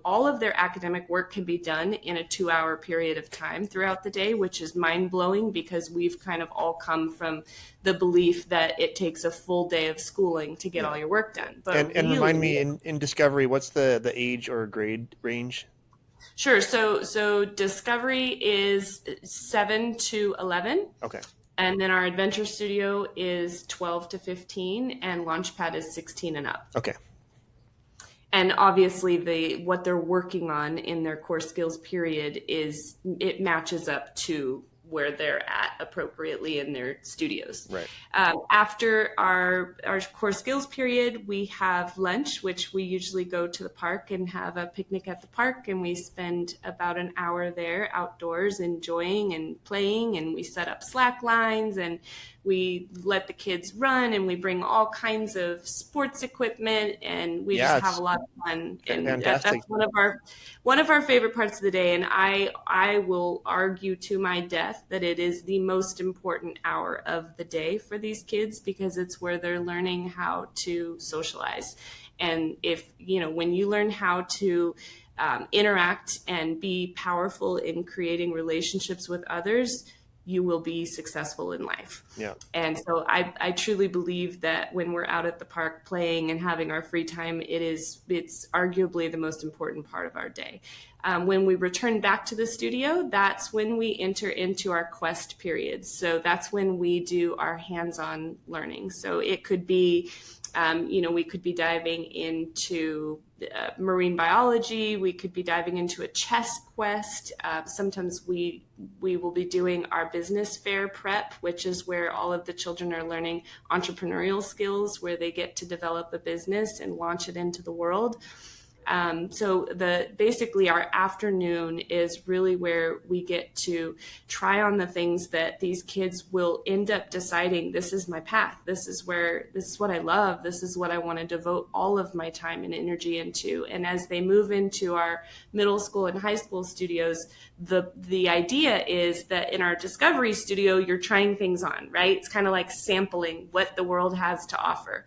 all of their academic work can be done in a 2-hour period of time throughout the day, which is mind-blowing because we've kind of all come from the belief that it takes a full day of schooling to get all your work done. But and really, remind me, in Discovery, what's the age or grade range? Sure. So Discovery is 7 to 11. Okay. And then our Adventure Studio is 12 to 15, and Launchpad is 16 and up. Okay. And obviously what they're working on in their core skills period it matches up to where they're at appropriately in their studios. Right. After our core skills period, we have lunch, which we usually go to the park and have a picnic at the park. And we spend about an hour there outdoors enjoying and playing. And we set up slack lines and we let the kids run, and we bring all kinds of sports equipment, and we just have a lot of fun. And fantastic. that's one of our favorite parts of the day. And I will argue to my death that it is the most important hour of the day for these kids, because it's where they're learning how to socialize. And when you learn how to interact and be powerful in creating relationships with others, you will be successful in life. Yeah. And so I truly believe that when we're out at the park playing and having our free time, it's arguably the most important part of our day. When we return back to the studio, that's when we enter into our quest periods. So that's when we do our hands-on learning. So it could be, we could be diving into marine biology. We could be diving into a chess quest. Sometimes we will be doing our business fair prep, which is where all of the children are learning entrepreneurial skills, where they get to develop a business and launch it into the world. So basically our afternoon is really where we get to try on the things that these kids will end up deciding, this is my path. This is what I love. This is what I want to devote all of my time and energy into. And as they move into our middle school and high school studios, the idea is that in our Discovery Studio, you're trying things on, right? It's kind of like sampling what the world has to offer.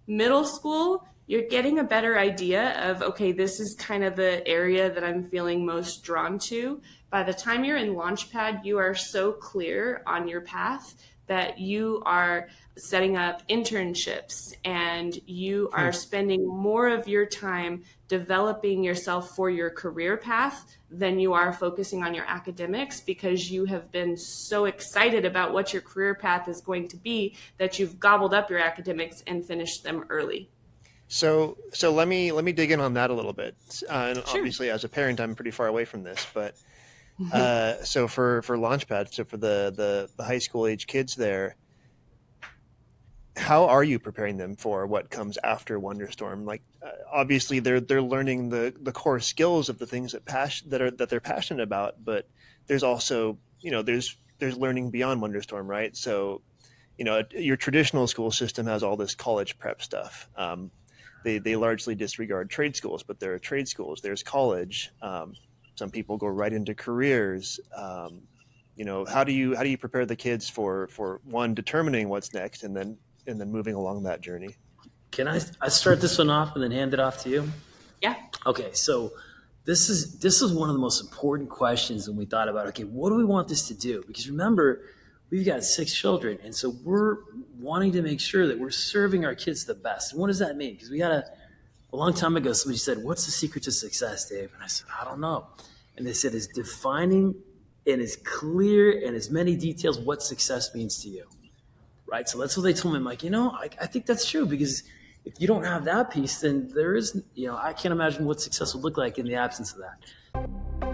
Middle school, you're getting a better idea of, okay, this is kind of the area that I'm feeling most drawn to. By the time you're in Launchpad, you are so clear on your path that you are setting up internships and you are spending more of your time developing yourself for your career path than you are focusing on your academics, because you have been so excited about what your career path is going to be that you've gobbled up your academics and finished them early. So let me dig in on that a little bit. And Sure. Obviously, as a parent, I'm pretty far away from this, but so for Launchpad, so for the high school age kids there, how are you preparing them for what comes after Wonderstorm? Like, obviously, they're learning the core skills of the things that they're passionate about, but there's also there's learning beyond Wonderstorm, right? So your traditional school system has all this college prep stuff. They largely disregard trade schools, but there are trade schools. There's college. Some people go right into careers. How do you prepare the kids for one, determining what's next, and then moving along that journey? Can I start this one off and then hand it off to you? Yeah. Okay, so this is one of the most important questions when we thought about, okay, what do we want this to do? Because remember, we've got 6 children, and so we're wanting to make sure that we're serving our kids the best. And what does that mean? Because we had a long time ago, somebody said, what's the secret to success, Dave? And I said, I don't know. And they said, it's defining in as clear and as many details what success means to you, right? So that's what they told me. I'm like, I think that's true, because if you don't have that piece, then there is, I can't imagine what success would look like in the absence of that.